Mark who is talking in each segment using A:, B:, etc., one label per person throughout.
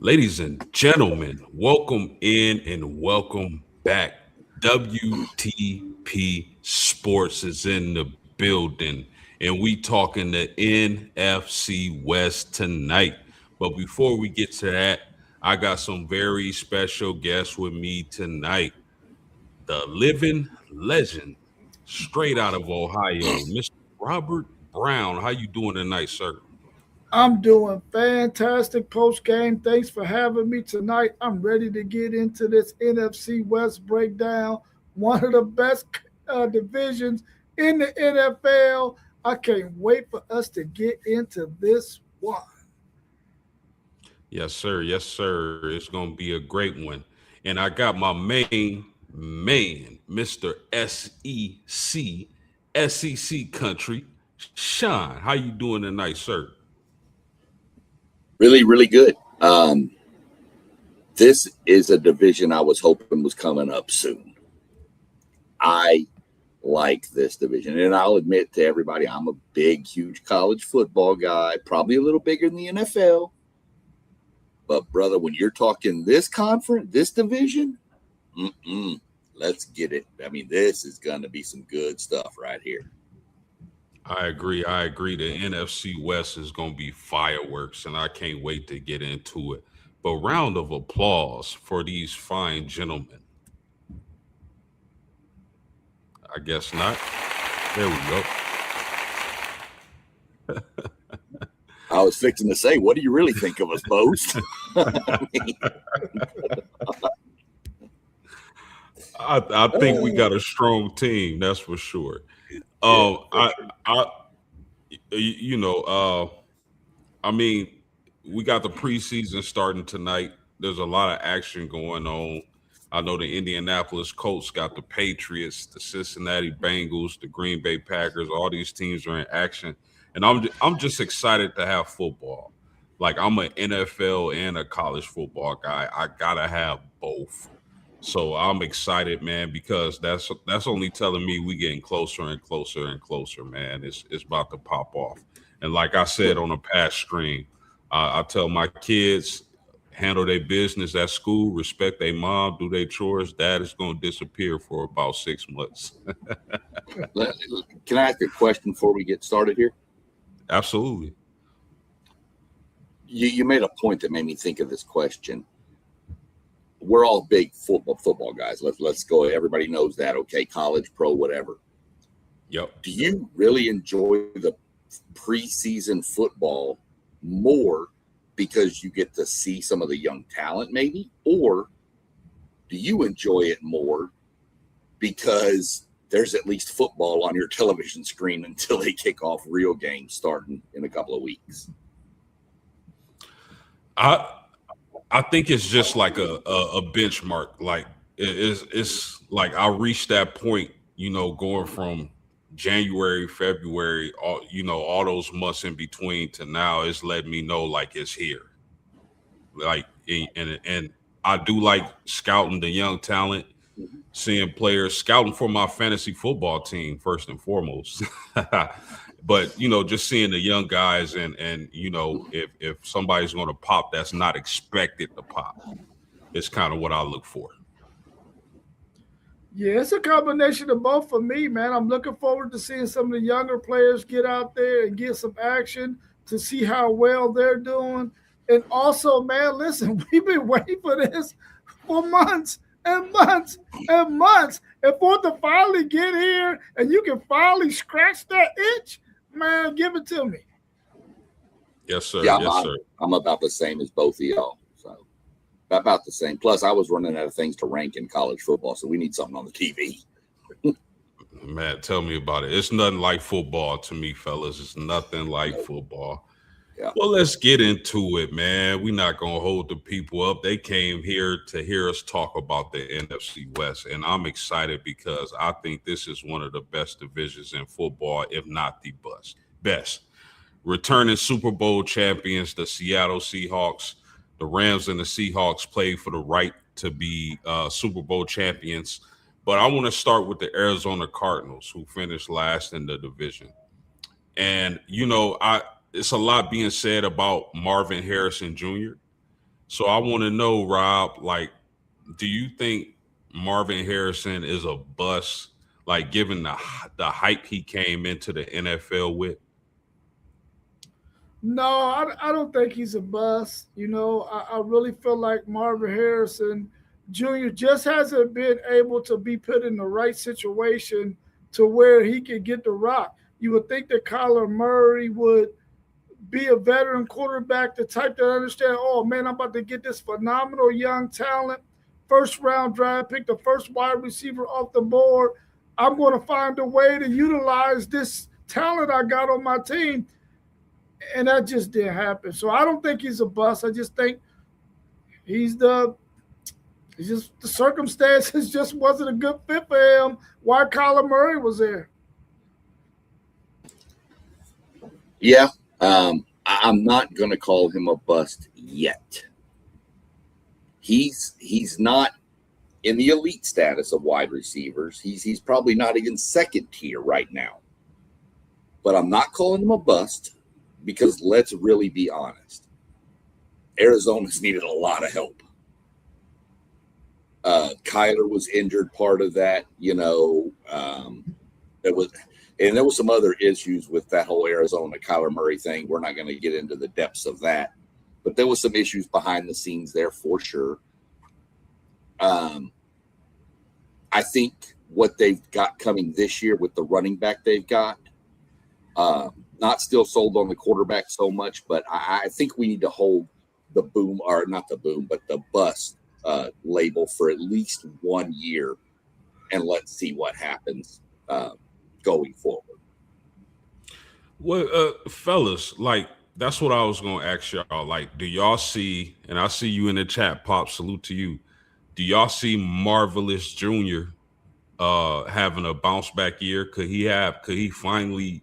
A: Ladies and gentlemen, welcome in and welcome back. WTP Sports is in the building, and we talking the NFC West tonight. But before we get to that, I got some very special guests with me tonight. The living legend, straight out of Ohio, Mr. Robert Brown. How you doing tonight, sir?
B: I'm doing fantastic post game. Thanks for having me tonight. I'm ready to get into this NFC West breakdown. One of the best divisions in the NFL. I can't wait for us to get into this one.
A: Yes, sir. Yes, sir. It's going to be a great one. And I got my main man, Mr. SEC country, Sean. How you doing tonight, sir?
C: Really, really good. This is a division I was hoping was coming up soon. I like this division, and I'll admit to everybody, I'm a big, huge college football guy, probably a little bigger than the NFL. But, brother, when you're talking this conference, this division, let's get it. I mean, this is going to be some good stuff right here.
A: I agree. I agree. The NFC West is going to be fireworks, and I can't wait to get into it. But round of applause for these fine gentlemen. I guess not. There we go.
C: I was fixing to say, what do you really think of us, Post?
A: I think we got a strong team. That's for sure. I you know, I mean, we got the preseason starting tonight. There's a lot of action going on. I know the Indianapolis Colts got the Patriots, the Cincinnati Bengals, the Green Bay Packers. All these teams are in action, and I'm just excited to have football. Like I'm an NFL and a college football guy. I gotta have both. So I'm excited, man, because that's only telling me we getting closer and closer and closer, man. It's about to pop off. And like I said on a past stream, I tell my kids handle their business at school, respect their mom, do their chores. Dad is going to disappear for about 6 months.
C: Can I ask a question before we get started here?
A: Absolutely.
C: You made a point that made me think of this question. We're all big football guys. Let's go. Everybody knows that. Okay, college, pro, whatever.
A: Yep.
C: Do you really enjoy the preseason football more because you get to see some of the young talent, maybe, or do you enjoy it more because there's at least football on your television screen until they kick off real games starting in a couple of weeks?
A: I think it's just like a benchmark. Like it's like I reached that point, going from January, February, all those months in between to now. It's let me know like it's here. Like and I do like scouting the young talent, seeing players, scouting for my fantasy football team first and foremost. But just seeing the young guys and if somebody's going to pop that's not expected to pop, it's kind of what I look for.
B: Yeah, it's a combination of both for me, man. I'm looking forward to seeing some of the younger players get out there and get some action to see how well they're doing. And also, man, listen, we've been waiting for this for months and months and months. And for it to finally get here and you can finally scratch that itch, man, give it to me.
A: Yes, sir.
C: Yeah,
A: Yes, sir.
C: I'm about the same as both of y'all. So about the same. Plus, I was running out of things to rank in college football, so we need something on the TV.
A: Man, tell me about it. It's nothing like football to me, fellas. It's nothing like football.
C: Yeah.
A: Well, let's get into it, man. We're not going to hold the people up. They came here to hear us talk about the NFC West, and I'm excited because I think this is one of the best divisions in football, if not the best. Returning Super Bowl champions, the Seattle Seahawks. The Rams and the Seahawks played for the right to be Super Bowl champions. But I want to start with the Arizona Cardinals, who finished last in the division. And, it's a lot being said about Marvin Harrison Jr. So I want to know, Rob, like, do you think Marvin Harrison is a bust? Like, given the hype he came into the NFL with?
B: No, I don't think he's a bust. I really feel like Marvin Harrison Jr. just hasn't been able to be put in the right situation to where he could get the rock. You would think that Kyler Murray would be a veteran quarterback, the type that understand, oh man, I'm about to get this phenomenal young talent, first round draft pick, the first wide receiver off the board. I'm going to find a way to utilize this talent I got on my team. And that just didn't happen. So I don't think he's a bust. I just think he's the circumstances just wasn't a good fit for him while Kyler Murray was there.
C: Yeah. I'm not going to call him a bust yet. He's not in the elite status of wide receivers. He's probably not even second tier right now. But I'm not calling him a bust because let's really be honest. Arizona's needed a lot of help. Kyler was injured part of that, there was some other issues with that whole Arizona Kyler Murray thing. We're not going to get into the depths of that, but there was some issues behind the scenes there for sure. I think what they've got coming this year with the running back they've got, not still sold on the quarterback so much, but I think we need to hold the boom, or not the boom, but the bust label for at least 1 year, and let's see what happens going forward.
A: Well, fellas, like, that's what I was going to ask y'all. Like, do y'all see, and I see you in the chat, Pop, salute to you. Do y'all see Marvelous Jr. Having a bounce back year? Could he finally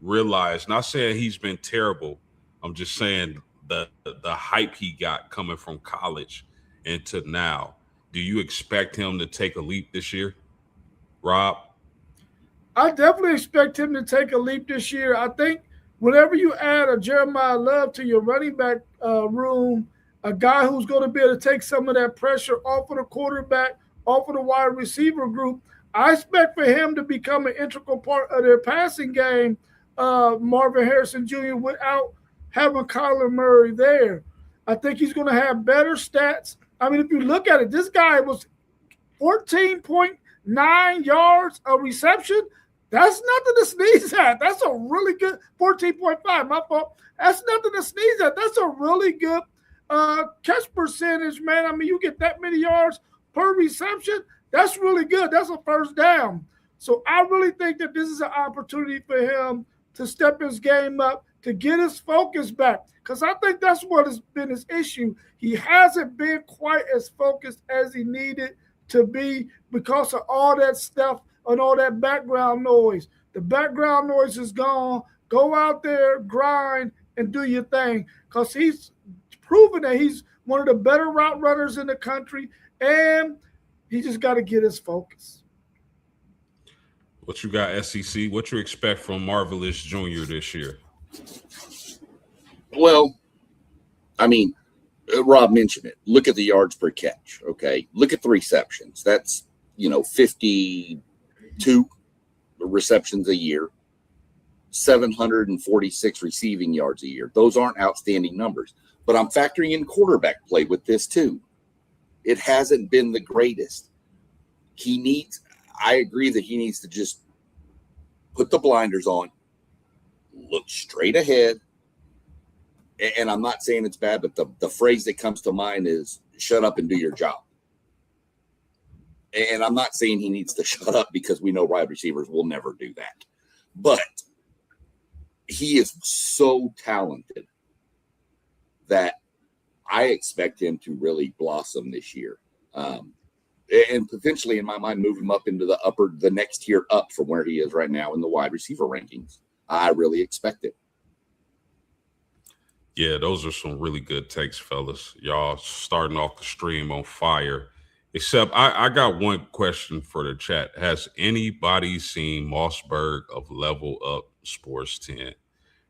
A: realize, not saying he's been terrible, I'm just saying the hype he got coming from college into now. Do you expect him to take a leap this year, Rob?
B: I definitely expect him to take a leap this year. I think whenever you add a Jeremiah Love to your running back room, a guy who's going to be able to take some of that pressure off of the quarterback, off of the wide receiver group, I expect for him to become an integral part of their passing game, Marvin Harrison Jr., without having Kyler Murray there. I think he's going to have better stats. I mean, if you look at it, this guy was 14.9 yards a reception. That's nothing to sneeze at. That's a really good 14.5. My fault. That's nothing to sneeze at. That's a really good catch percentage, man. I mean, you get that many yards per reception. That's really good. That's a first down. So I really think that this is an opportunity for him to step his game up, to get his focus back. Because I think that's what has been his issue. He hasn't been quite as focused as he needed to be because of all that stuff and all that background noise. The background noise is gone. Go out there, grind, and do your thing. Because he's proven that he's one of the better route runners in the country, and he just got to get his focus.
A: What you got, SEC? What you expect from Marvelous Jr. this year?
C: Well, I mean, Rob mentioned it. Look at the yards per catch, okay? Look at the receptions. That's, 52 receptions a year, 746 receiving yards a year. Those aren't outstanding numbers. But I'm factoring in quarterback play with this too. It hasn't been the greatest. I agree that he needs to just put the blinders on, look straight ahead. And I'm not saying it's bad, but the phrase that comes to mind is shut up and do your job. And I'm not saying he needs to shut up because we know wide receivers will never do that. But he is so talented that I expect him to really blossom this year. And potentially, in my mind, move him up into the next tier up from where he is right now in the wide receiver rankings. I really expect it.
A: Yeah, those are some really good takes, fellas. Y'all starting off the stream on fire. Except I got one question for the chat. Has anybody seen Mossberg of Level Up Sports 10?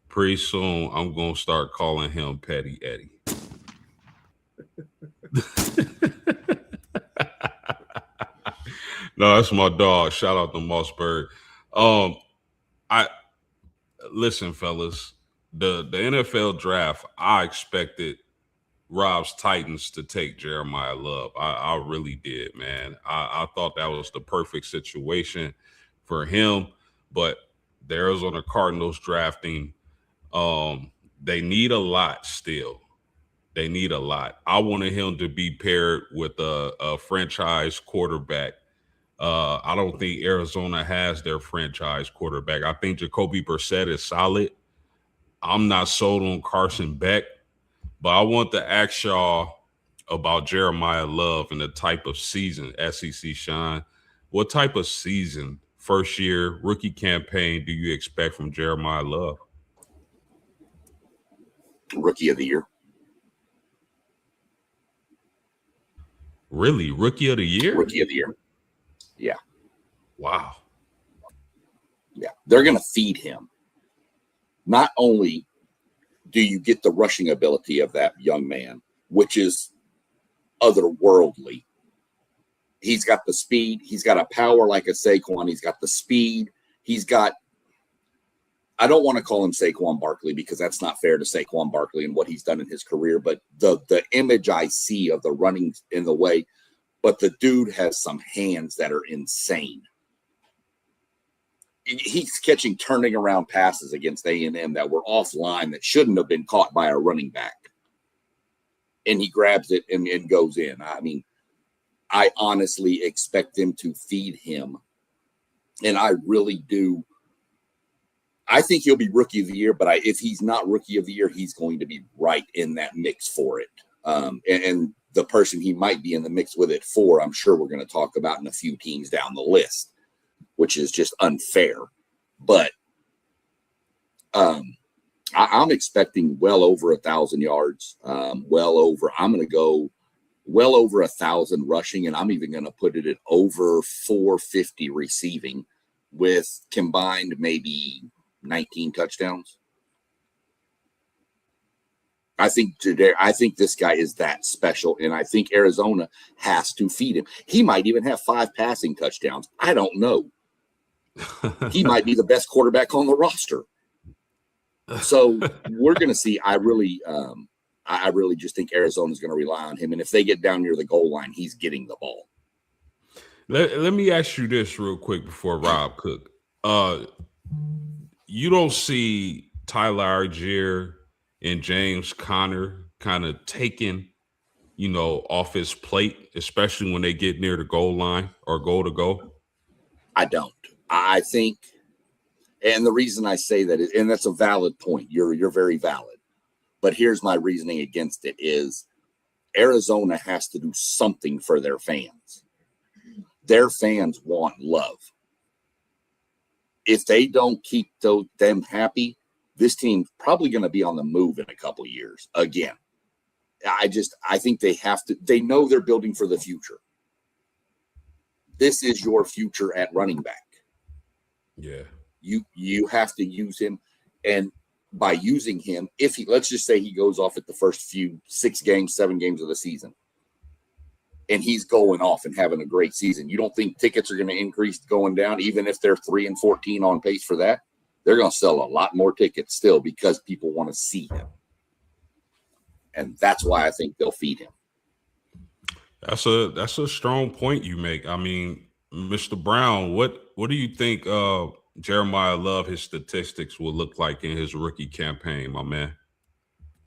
A: Pretty soon, I'm going to start calling him Petty Eddie. No, that's my dog. Shout out to Mossberg. I listen, fellas. The NFL draft, I expected Rob's Titans to take Jeremiah Love. I really did, man. I thought that was the perfect situation for him. But the Arizona Cardinals drafting, they need a lot still. They need a lot. I wanted him to be paired with a franchise quarterback. I don't think Arizona has their franchise quarterback. I think Jacoby Brissett is solid. I'm not sold on Carson Beck, but I want to ask y'all about Jeremiah Love and the type of season, SEC Sean. What type of season, first year, rookie campaign, do you expect from Jeremiah Love?
C: Rookie of the year.
A: Really? Rookie of the year?
C: Rookie of the year. Yeah.
A: Wow.
C: Yeah. They're going to feed him. Not only do you get the rushing ability of that young man, which is otherworldly. He's got the speed. He's got a power like a Saquon. He's got the speed. He's got, I don't want to call him Saquon Barkley because that's not fair to Saquon Barkley and what he's done in his career, but the image I see of the running in the way, but the dude has some hands that are insane. He's catching turning around passes against A&M that were offline that shouldn't have been caught by a running back. And he grabs it and goes in. I mean, I honestly expect them to feed him. And I really do. I think he'll be rookie of the year, but if he's not rookie of the year, he's going to be right in that mix for it. And the person he might be in the mix with it for, I'm sure we're going to talk about in a few teams down the list, which is just unfair. But I'm expecting well over 1,000 yards, I'm going to go well over 1,000 rushing, and I'm even going to put it at over 450 receiving with combined maybe 19 touchdowns. I think this guy is that special, and I think Arizona has to feed him. He might even have 5 passing touchdowns. I don't know. He might be the best quarterback on the roster. So we're going to see. I really just think Arizona's going to rely on him. And if they get down near the goal line, he's getting the ball.
A: Let me ask you this real quick before Rob Cook. You don't see Tyler Algier and James Conner kind of taking, off his plate, especially when they get near the goal line or goal to go?
C: I don't. I think, and the reason I say that is, and that's a valid point. You're very valid. But here's my reasoning against it is Arizona has to do something for their fans. Their fans want love. If they don't keep them happy, this team's probably going to be on the move in a couple of years again. I think they have to. They know they're building for the future. This is your future at running back.
A: Yeah.
C: You have to use him, and by using him, let's just say he goes off at the first 7 games of the season, and he's going off and having a great season. You don't think tickets are going to increase going down, even if they're 3-14 on pace for that? They're going to sell a lot more tickets still because people want to see him. And that's why I think they'll feed him.
A: That's a strong point you make. I mean, Mr. Brown, what do you think Jeremiah Love, his statistics will look like in his rookie campaign, my man?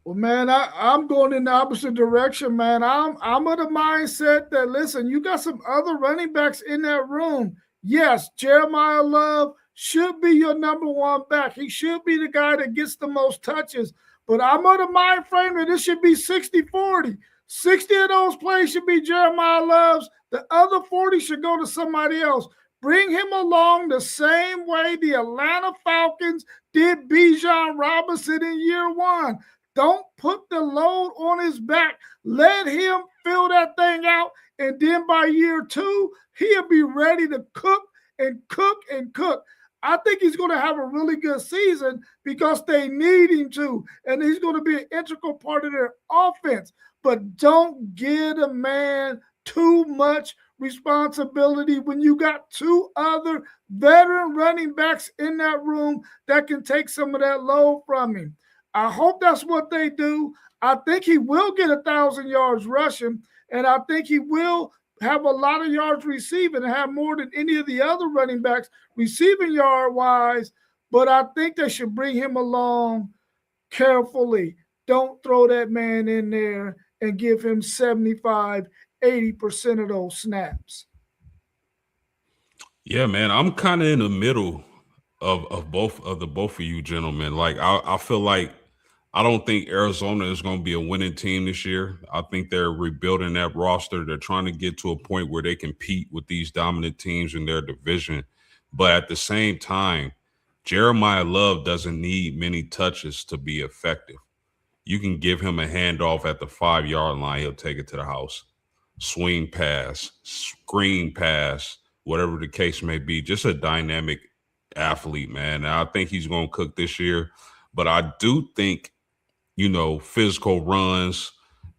B: Well, man, I'm going in the opposite direction, man. I'm of the mindset that, listen, you got some other running backs in that room. Yes, Jeremiah Love should be your number one back. He should be the guy that gets the most touches. But I'm of the mind frame that this should be 60-40. 60 of those plays should be Jeremiah Love's. The other 40 should go to somebody else. Bring him along the same way the Atlanta Falcons did Bijan Robinson in year 1. Don't put the load on his back. Let him fill that thing out. And then by year 2, he'll be ready to cook and cook and cook. I think he's going to have a really good season because they need him to, and he's going to be an integral part of their offense. But don't give a man too much responsibility when you got two other veteran running backs in that room that can take some of that load from him. I hope that's what they do. I think he will get 1,000 yards rushing, and I think he will have a lot of yards receiving and have more than any of the other running backs receiving yard-wise, but I think they should bring him along carefully. Don't throw that man in there and give him 75, 80% of those snaps.
A: Yeah, man, I'm kind of in the middle of both of you gentlemen. Like I feel like I don't think Arizona is going to be a winning team this year. I think they're rebuilding that roster. They're trying to get to a point where they compete with these dominant teams in their division. But at the same time, Jeremiah Love doesn't need many touches to be effective. You can give him a handoff at the 5-yard line. He'll take it to the house. Swing pass, screen pass, whatever the case may be. Just a dynamic athlete, man. And I think he's going to cook this year. But I do think, physical runs,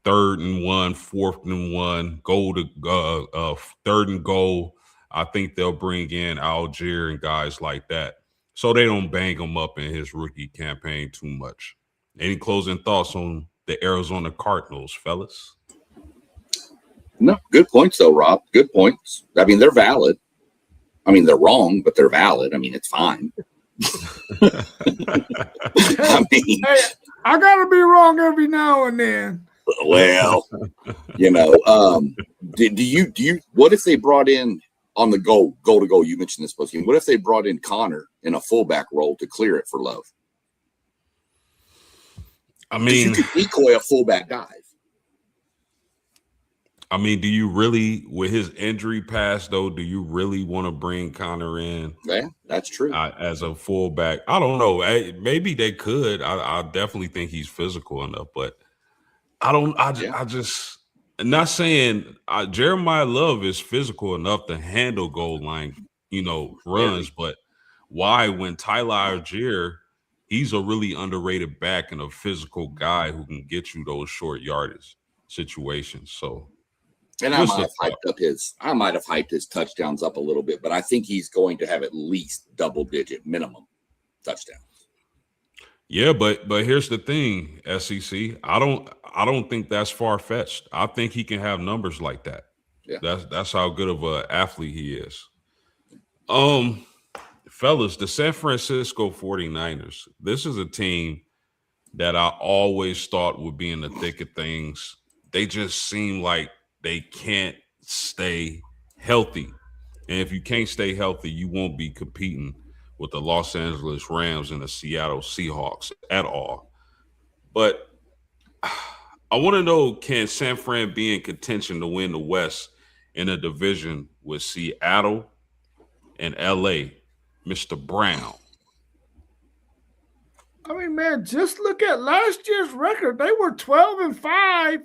A: 3rd and 1, 4th and 1, goal to 3rd and goal. I think they'll bring in Algier and guys like that, so they don't bang him up in his rookie campaign too much. Any closing thoughts on the Arizona Cardinals, fellas?
C: No, good points though, Rob. Good points. I mean, they're valid. I mean, they're wrong, but they're valid. I mean, it's fine. I mean,
B: hey, I gotta be wrong every now and then.
C: Well, do you? What if they brought in on the goal to go? You mentioned this postgame. What if they brought in Connor in a fullback role to clear it for Love?
A: I mean,
C: you could decoy a fullback dive.
A: I mean, do you really, with his injury past though, do you really want to bring Connor in?
C: Yeah, that's true.
A: As a fullback, I don't know. Maybe they could. I definitely think he's physical enough, but I just not saying Jeremiah Love is physical enough to handle goal line, runs, but why when Tyler Algier, he's a really underrated back and a physical guy who can get you those short yardage situations. So.
C: And I might have hyped his touchdowns up a little bit, but I think he's going to have at least double-digit minimum touchdowns.
A: Yeah, but here's the thing, SEC. I don't think that's far-fetched. I think he can have numbers like that.
C: Yeah.
A: That's how good of an athlete he is. Fellas, the San Francisco 49ers. This is a team that I always thought would be in the thick of things. They just seem like they can't stay healthy. And if you can't stay healthy, you won't be competing with the Los Angeles Rams and the Seattle Seahawks at all. But I want to know, can San Fran be in contention to win the West in a division with Seattle and LA, Mr. Brown?
B: I mean, man, just look at last year's record. They were 12-5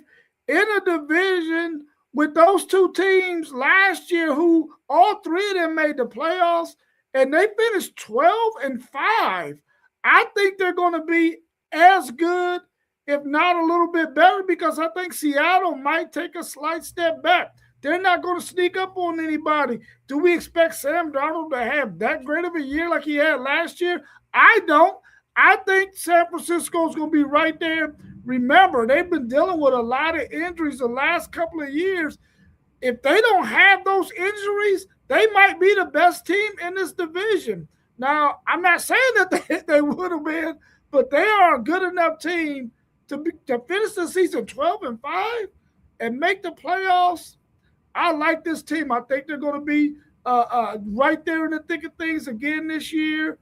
B: in a division with those two teams last year, who all three of them made the playoffs, and they finished 12-5. I think they're going to be as good, if not a little bit better, because I think Seattle might take a slight step back. They're not going to sneak up on anybody. Do we expect Sam Darnold to have that great of a year like he had last year? I don't. I think San Francisco is going to be right there. Remember, they've been dealing with a lot of injuries the last couple of years. If they don't have those injuries, they might be the best team in this division. Now, I'm not saying that they would have been, but they are a good enough team to finish the season 12-5 and make the playoffs. I like this team. I think they're going to be right there in the thick of things again this year.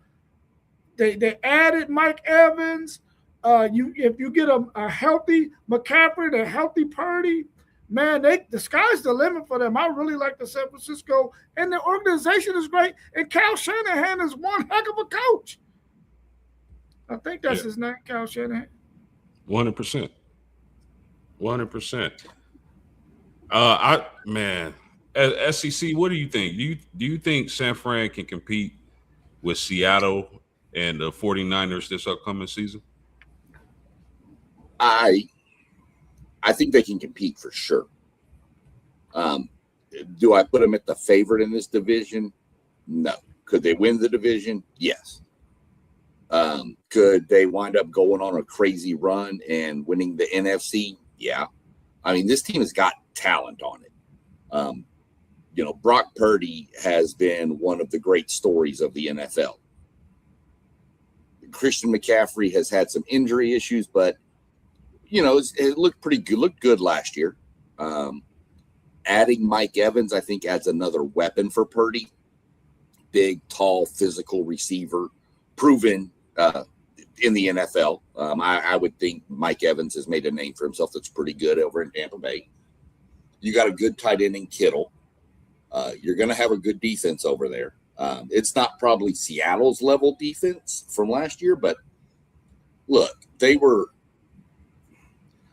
B: They added Mike Evans. If you get a healthy McCaffrey, a healthy Purdy, man, the sky's the limit for them. I really like the San Francisco, and the organization is great. And Kyle Shanahan is one heck of a coach. I think that's his name, Kyle Shanahan.
A: 100%. 100%. SEC, what do you think? Do you think San Fran can compete with Seattle and the 49ers this upcoming season?
C: I think they can compete for sure. Do I put them at the favorite in this division? No. Could they win the division? Yes. Could they wind up going on a crazy run and winning the NFC? Yeah. I mean, this team has got talent on it. Brock Purdy has been one of the great stories of the NFL. Christian McCaffrey has had some injury issues, but, it looked pretty good. Looked good last year. Adding Mike Evans, I think, adds another weapon for Purdy. Big, tall, physical receiver, proven in the NFL. I would think Mike Evans has made a name for himself that's pretty good over in Tampa Bay. You got a good tight end in Kittle. You're going to have a good defense over there. It's not probably Seattle's level defense from last year, but look,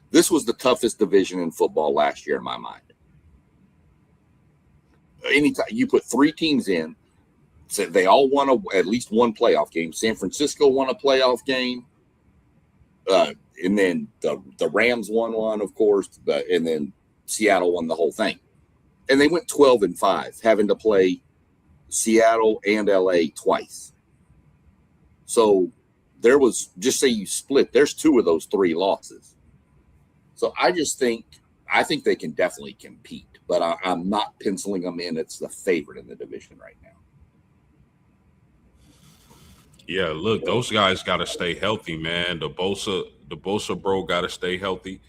C: this was the toughest division in football last year in my mind. Anytime you put three teams in, so they all won at least one playoff game. San Francisco won a playoff game. And then the Rams won one, of course, and then Seattle won the whole thing. And they went 12-5, having to play Seattle and LA twice. So there was, just say you split, there's two of those three losses. So I think they can definitely compete, but I'm not penciling them in. It's the favorite in the division right now.
A: Yeah, look, those guys got to stay healthy, man. The Bosa bro got to stay healthy.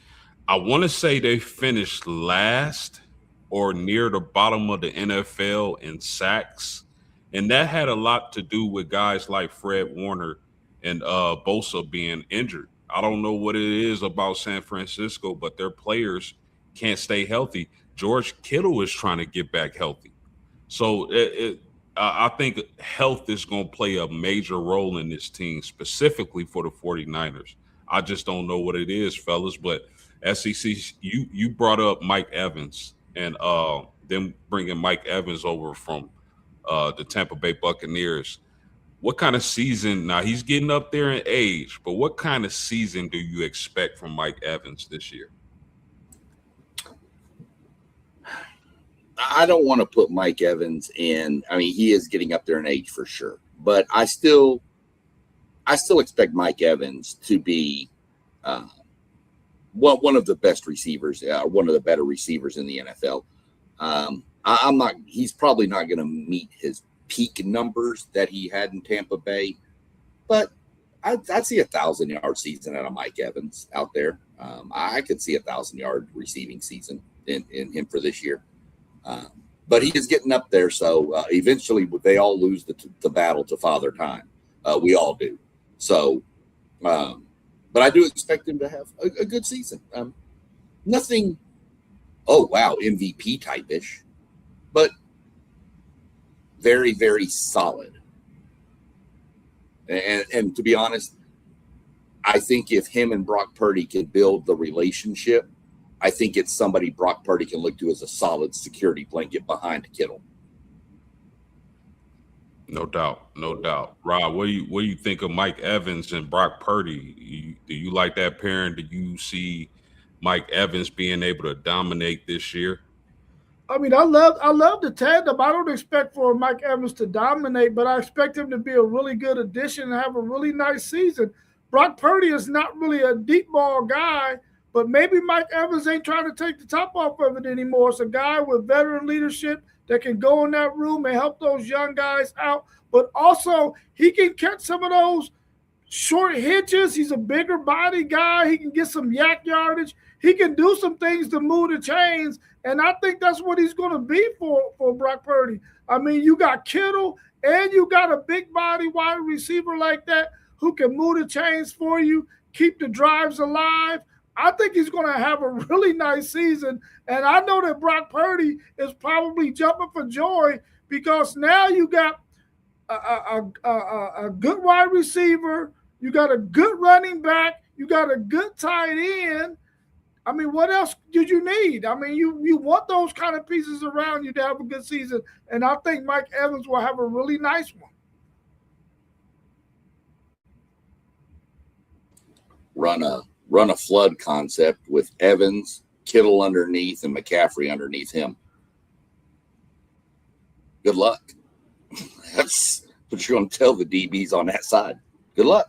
A: I want to say they finished last or near the bottom of the NFL in sacks, and that had a lot to do with guys like Fred Warner and Bosa being injured. I don't know what it is about San Francisco, but their players can't stay healthy. George Kittle is trying to get back healthy. So I think health is going to play a major role in this team, specifically for the 49ers. I just don't know what it is, fellas. But SEC, you brought up Mike Evans and them bringing Mike Evans over from the Tampa Bay Buccaneers. What kind of season? Now, he's getting up there in age, but what kind of season do you expect from Mike Evans this year?
C: I don't want to put Mike Evans in. I mean, he is getting up there in age for sure, but I still expect Mike Evans to be one of the best receivers, one of the better receivers in the NFL. He's probably not going to meet his peak numbers that he had in Tampa Bay, but I'd see 1,000-yard season out of Mike Evans out there. I could see 1,000-yard receiving season in him for this year. But he is getting up there, so eventually they all lose the battle to Father Time. We all do. So, but I do expect him to have a good season. Nothing, MVP type-ish, but very, very solid. And to be honest, I think if him and Brock Purdy can build the relationship, I think it's somebody Brock Purdy can look to as a solid security blanket behind Kittle.
A: No doubt, no doubt. Rob, what do you think of Mike Evans and Brock Purdy? Do you like that pairing? Do you see Mike Evans being able to dominate this year?
B: I mean, I love the tandem. I don't expect for Mike Evans to dominate, but I expect him to be a really good addition and have a really nice season. Brock Purdy is not really a deep ball guy, but maybe Mike Evans ain't trying to take the top off of it anymore. It's a guy with veteran leadership that can go in that room and help those young guys out. But also, he can catch some of those short hitches. He's a bigger body guy. He can get some yak yardage. He can do some things to move the chains. And I think that's what he's going to be for Brock Purdy. I mean, you got Kittle and you got a big body wide receiver like that who can move the chains for you, keep the drives alive. I think he's going to have a really nice season. And I know that Brock Purdy is probably jumping for joy because now you got a good wide receiver, you got a good running back, you got a good tight end. I mean, what else did you need? I mean, you want those kind of pieces around you to have a good season. And I think Mike Evans will have a really nice one.
C: run a flood concept with Evans, Kittle underneath, and McCaffrey underneath him. Good luck. That's what you're going to tell the DBs on that side. Good luck.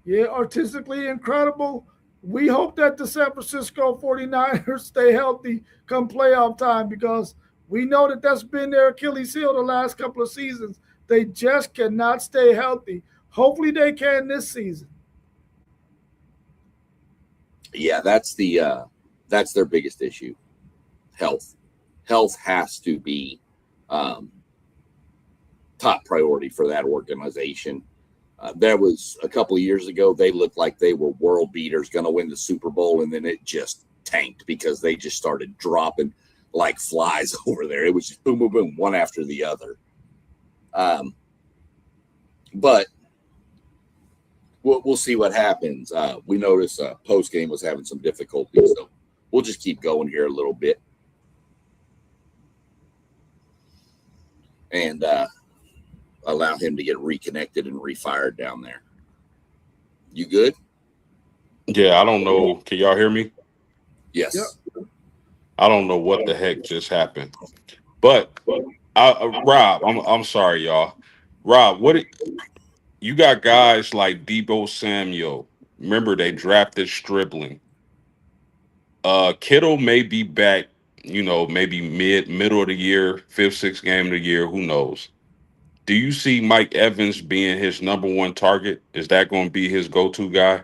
B: Yeah, artistically incredible. We hope that the San Francisco 49ers stay healthy come playoff time, because we know that that's been their Achilles heel the last couple of seasons. They just cannot stay healthy. Hopefully they can this season.
C: Yeah, that's their biggest issue. Health. Health has to be top priority for that organization. There was a couple of years ago, they looked like they were world beaters, going to win the Super Bowl, and then it just tanked because they just started dropping like flies over there. It was just boom, boom, boom, one after the other. But we'll see what happens. We noticed Postgame was having some difficulties, so we'll just keep going here a little bit. And allow him to get reconnected and refired down there. You good?
A: Yeah, I don't know. Can y'all hear me?
C: Yes.
B: Yep.
A: I don't know what the heck just happened. But Rob, I'm sorry, y'all. Rob, you got guys like Deebo Samuel. Remember, they drafted Stribling. Kittle may be back, maybe middle of the year, 5th, 6th game of the year. Who knows? Do you see Mike Evans being his number one target? Is that going to be his go-to guy?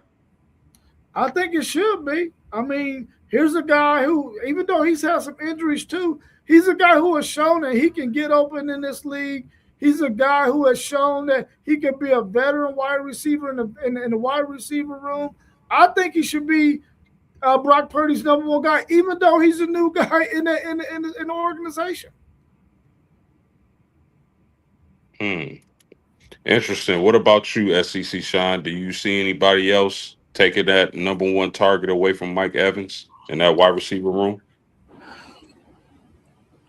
B: I think it should be. I mean, here's a guy who, even though he's had some injuries too, he's a guy who has shown that he can get open in this league. He's a guy who has shown that he can be a veteran wide receiver in the wide receiver room. I think he should be Brock Purdy's number one guy, even though he's a new guy in the organization.
A: Interesting. What about you, SEC Sean? Do you see anybody else taking that number one target away from Mike Evans in that wide receiver room?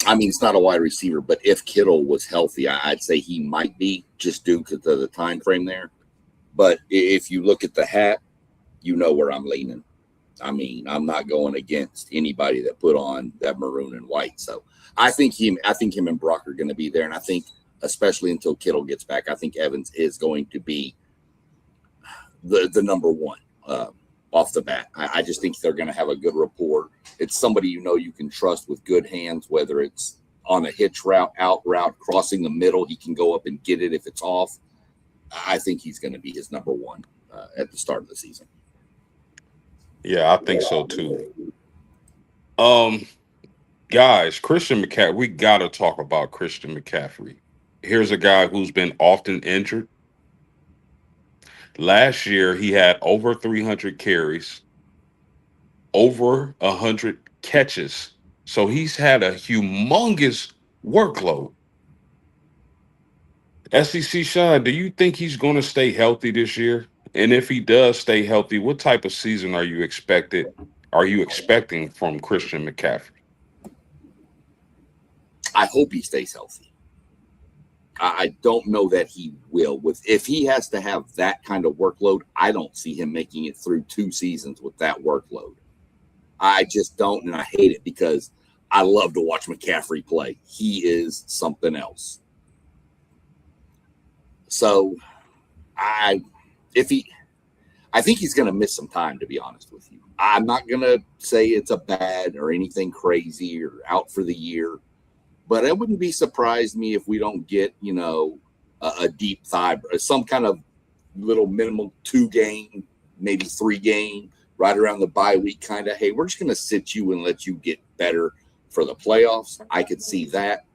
C: I mean, it's not a wide receiver, but if Kittle was healthy, I'd say he might be, just due to the time frame there. But if you look at the hat, you know where I'm leaning. I mean, I'm not going against anybody that put on that maroon and white. So I think him and Brock are going to be there, and I think, especially until Kittle gets back, I think Evans is going to be the number one off the bat. I just think they're going to have a good rapport. It's somebody you can trust with good hands, whether it's on a hitch route, out route, crossing the middle. He can go up and get it if it's off. I think he's going to be his number one at the start of the season.
A: Yeah, I think so too. Guys, Christian McCaffrey, we got to talk about Christian McCaffrey. Here's a guy who's been often injured. Last year, he had over 300 carries, over 100 catches. So he's had a humongous workload. SEC Sean, do you think he's going to stay healthy this year? And if he does stay healthy, what type of season are you expecting from Christian McCaffrey?
C: I hope he stays healthy. I don't know that he will. If he has to have that kind of workload, I don't see him making it through 2 seasons with that workload. I just don't, and I hate it because I love to watch McCaffrey play. He is something else. So I think he's going to miss some time, to be honest with you. I'm not going to say it's a bad or anything crazy or out for the year. But it wouldn't be surprised me if we don't get, a deep thigh, some kind of little minimum 2-game, maybe 3-game, right around the bye week kind of, hey, we're just going to sit you and let you get better for the playoffs. I could see that.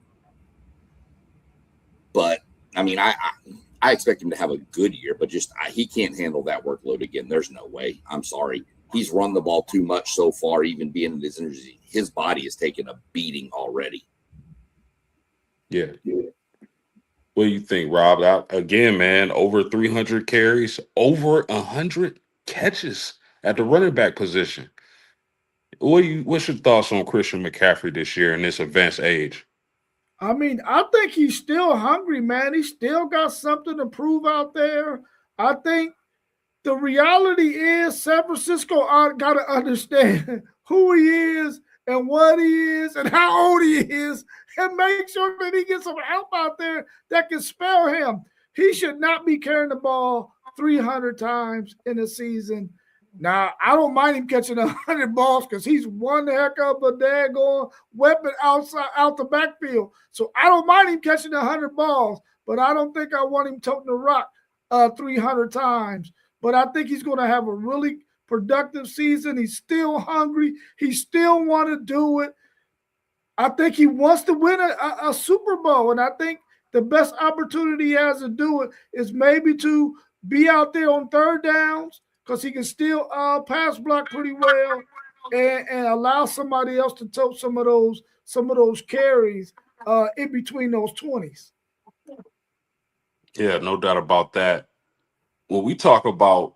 C: But, I mean, I expect him to have a good year, but he can't handle that workload again. There's no way. I'm sorry. He's run the ball too much so far, even being in this injury. His body has taken a beating already.
A: Yeah. What do you think, Rob? Again, man, over 300 carries, over 100 catches at the running back position. What's your thoughts on Christian McCaffrey this year in this advanced age?
B: I mean, I think he's still hungry, man. He still got something to prove out there. I think the reality is San Francisco got to understand who he is and what he is and how old he is and make sure that he gets some help out there that can spell him. He should not be carrying the ball 300 times in a season. Now, I don't mind him catching 100 balls because he's one heck of a daggone weapon out the backfield. So I don't mind him catching 100 balls, but I don't think I want him toting the rock 300 times. But I think he's going to have a really productive season. He's still hungry. He still want to do it. I think he wants to win a Super Bowl, and I think the best opportunity he has to do it is maybe to be out there on third downs because he can still pass block pretty well and allow somebody else to tote some of those carries in between those 20s.
D: Yeah, no doubt about that. When we talk about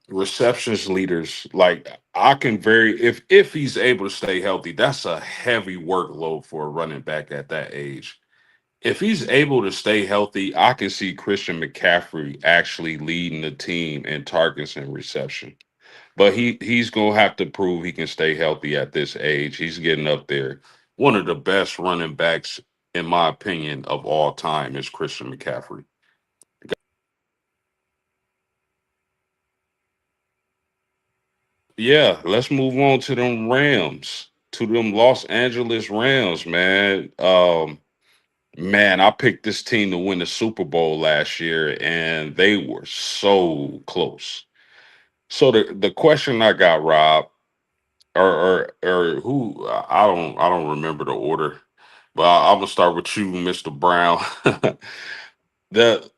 D: receptions leaders, like I can if he's able to stay healthy, that's a heavy workload for a running back at that age. If he's able to stay healthy, I can see Christian McCaffrey actually leading the team in targets and reception. But he's gonna have to prove he can stay healthy at this age. He's getting up there. One of the best running backs, in my opinion, of all time is Christian McCaffrey. Yeah, let's move on to them Rams, to them Los Angeles Rams, man. Man, I picked this team to win the Super Bowl last year, and they were so close. So the question I got, Rob, or who I don't remember the order, but I'm gonna start with you, Mr. Brown. the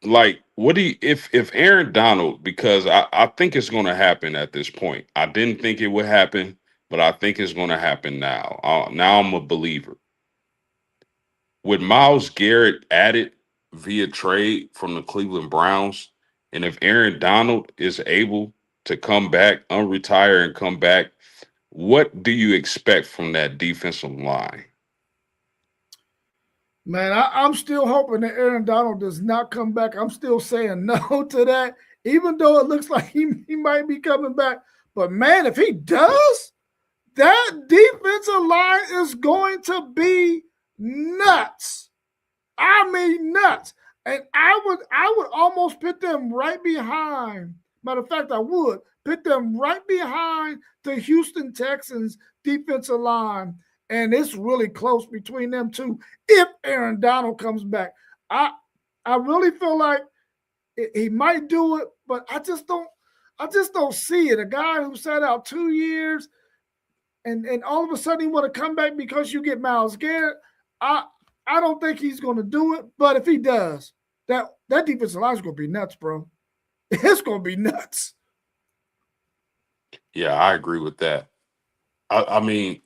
D: like what do you if Aaron Donald, because I think it's gonna happen at this point. I didn't think it would happen, but I think it's gonna happen now. Now I'm a believer. With Miles Garrett added via trade from the Cleveland Browns, and if Aaron Donald is able to come back, unretire and come back, what do you expect from that defensive line?
B: Man, I'm still hoping that Aaron Donald does not come back. I'm still saying no to that, even though it looks like he might be coming back. But man, if he does, that defensive line is going to be nuts. I mean nuts. And I would almost put them right behind. Matter of fact, I would put them right behind the Houston Texans defensive line. And it's really close between them two if Aaron Donald comes back. I really feel like he might do it, but I just don't see it. A guy who sat out 2 years and all of a sudden he want to come back because you get Myles Garrett. I don't think he's going to do it, but if he does, that defensive line is going to be nuts, bro. It's going to be nuts.
D: Yeah, I agree with that. I mean,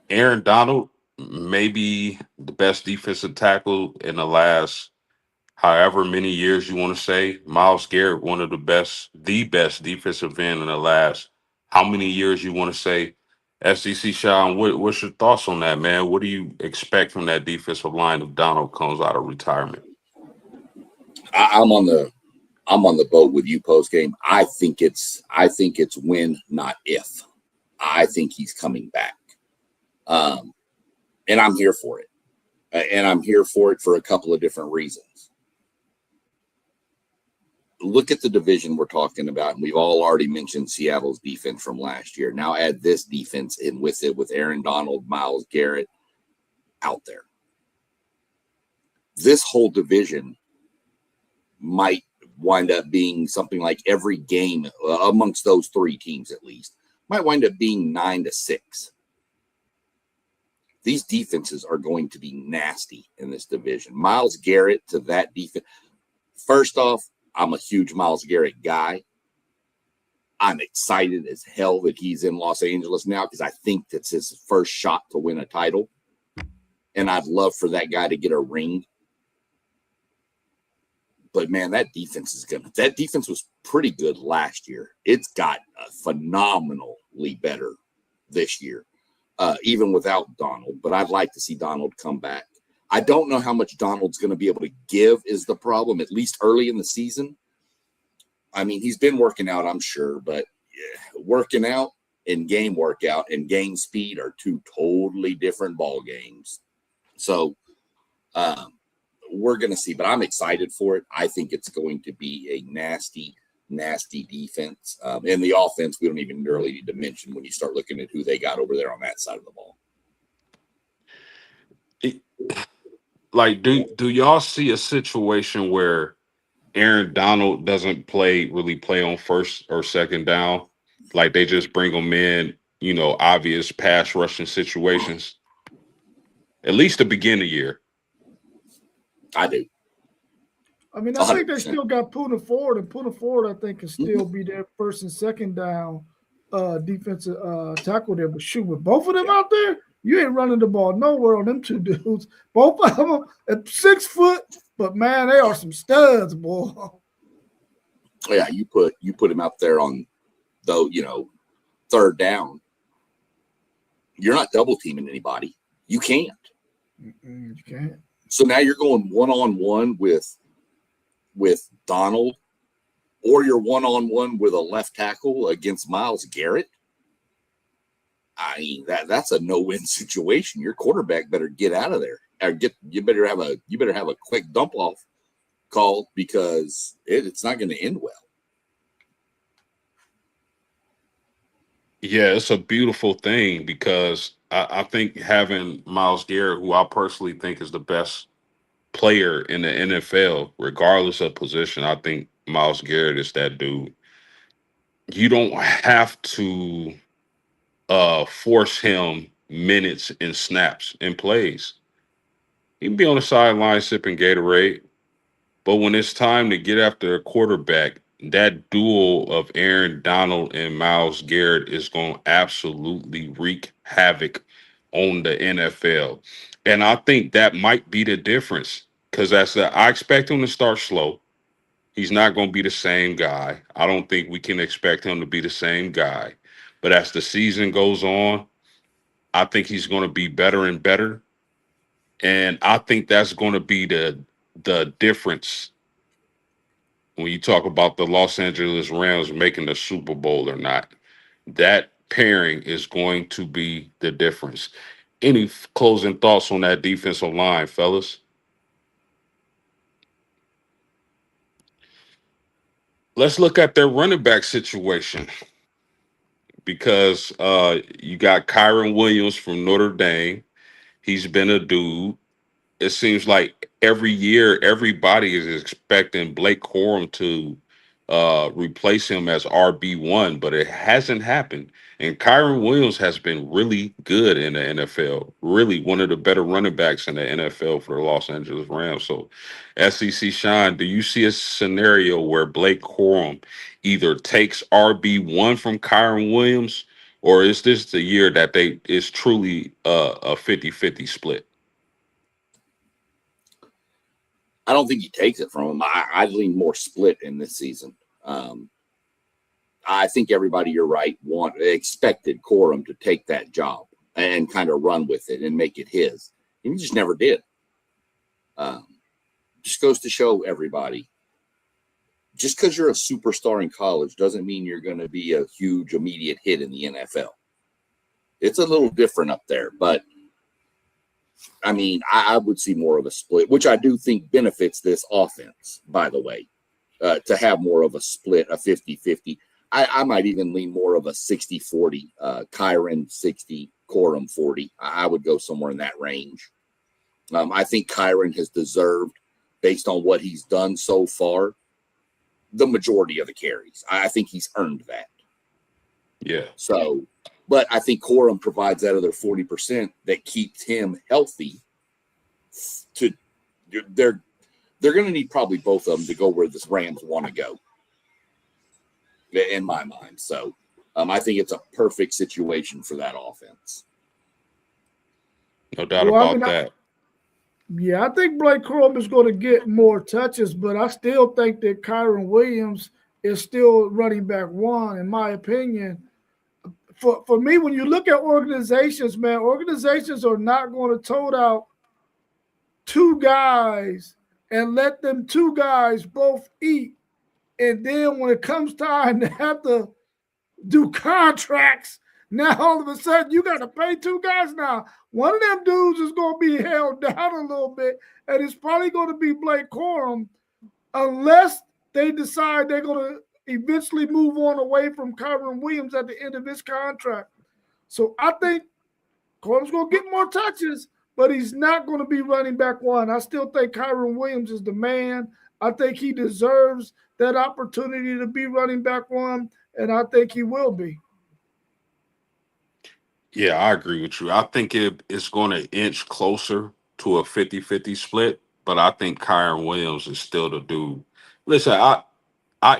D: Aaron Donald may be the best defensive tackle in the last however many years you want to say. Myles Garrett, one of the best defensive end in the last how many years you want to say. SDC Sean, what's your thoughts on that, man? What do you expect from that defensive line if Donald comes out of retirement?
C: I'm on the boat with you post game. I think it's when, not if. I think he's coming back. And I'm here for it. And I'm here for it for a couple of different reasons. Look at the division we're talking about, and we've all already mentioned Seattle's defense from last year. Now add this defense in with it, with Aaron Donald, Myles Garrett out there. This whole division might wind up being something like every game amongst those three teams, at least, might wind up being 9-6. These defenses are going to be nasty in this division. Myles Garrett to that defense. First off, I'm a huge Myles Garrett guy. I'm excited as hell that he's in Los Angeles now because I think that's his first shot to win a title. And I'd love for that guy to get a ring. But man, that defense was pretty good last year. It's got phenomenally better this year. even without Donald. But I'd like to see Donald come back. I don't know how much Donald's going to be able to give is the problem, at least early in the season. I mean, he's been working out, I'm sure, but working out and game workout and game speed are two totally different ball games. So we're going to see, but I'm excited for it. I think it's going to be a nasty defense. And the offense, we don't even really need to mention when you start looking at who they got over there on that side of the ball.
D: Like, do y'all see a situation where Aaron Donald doesn't really play on first or second down? Like, they just bring him in, obvious pass rushing situations, at least to begin the year.
C: I do.
B: I mean, I
C: 100%.
B: think they still got Poona Ford, and Poona Ford, I think, can still be their first and second down defensive tackle there. But shoot, with both of them out there, you ain't running the ball nowhere on them two dudes. Both of them at 6 foot, but man, they are some studs, boy.
C: Yeah, you put him out there on, third down. You're not double teaming anybody. You can't.
B: You can't.
C: So now you're going one-on-one with Donald, or you're one-on-one with a left tackle against Myles Garrett. I mean, that's a no-win situation. Your quarterback better get out of there. Or you better have a quick dump off call, because it's not going to end well.
D: Yeah, it's a beautiful thing, because I think having Myles Garrett, who I personally think is the best player in the NFL, regardless of position, I think Myles Garrett is that dude. You don't have to force him minutes and snaps and plays. He can be on the sideline sipping Gatorade, but when it's time to get after a quarterback, that duel of Aaron Donald and Myles Garrett is going to absolutely wreak havoc on the NFL. And I think that might be the difference, because I expect him to start slow. He's not going to be the same guy. I don't think we can expect him to be the same guy. But as the season goes on, I think he's going to be better and better. And I think that's going to be the difference when you talk about the Los Angeles Rams making the Super Bowl or not. That pairing is going to be the difference. Any closing thoughts on that defensive line, fellas? Let's look at their running back situation, because you got Kyron Williams from Notre Dame. He's been a dude. It seems like every year everybody is expecting Blake Corum to replace him as RB1, but it hasn't happened. And Kyron Williams has been really good in the NFL, really one of the better running backs in the NFL for the Los Angeles Rams. So, SEC Sean, do you see a scenario where Blake Corum either takes RB1 from Kyron Williams, or is this the year that it's truly a 50-50 split?
C: I don't think he takes it from him. I'd lean more split in this season. I think everybody, you're right, expected Corum to take that job and kind of run with it and make it his. And he just never did. Just goes to show everybody, just because you're a superstar in college doesn't mean you're going to be a huge immediate hit in the NFL. It's a little different up there, but I mean, I would see more of a split, which I do think benefits this offense, by the way, to have more of a split, a 50-50. I might even lean more of a 60-40, Kyron 60, Corum 40. I would go somewhere in that range. I think Kyron has deserved, based on what he's done so far, the majority of the carries. I think he's earned that.
D: Yeah.
C: So, but I think Corum provides that other 40% that keeps him healthy. They're going to need probably both of them to go where the Rams want to go, in my mind. So I think it's a perfect situation for that offense.
D: No doubt about that.
B: I think Blake Corum is going to get more touches, but I still think that Kyron Williams is still running back one, in my opinion. for me, when you look at organizations, man, organizations are not going to tote out two guys and let them two guys both eat. And then when it comes time to have to do contracts, now all of a sudden you got to pay two guys now. One of them dudes is going to be held down a little bit, and it's probably going to be Blake Corum, unless they decide they're going to eventually move on away from Kyron Williams at the end of his contract. So I think Corum's going to get more touches, but he's not going to be running back one. I still think Kyron Williams is the man. I think he deserves that opportunity to be running back one, and I think he will be.
D: Yeah, I agree with you. I think it's going to inch closer to a 50-50 split, but I think Kyron Williams is still the dude. Listen, I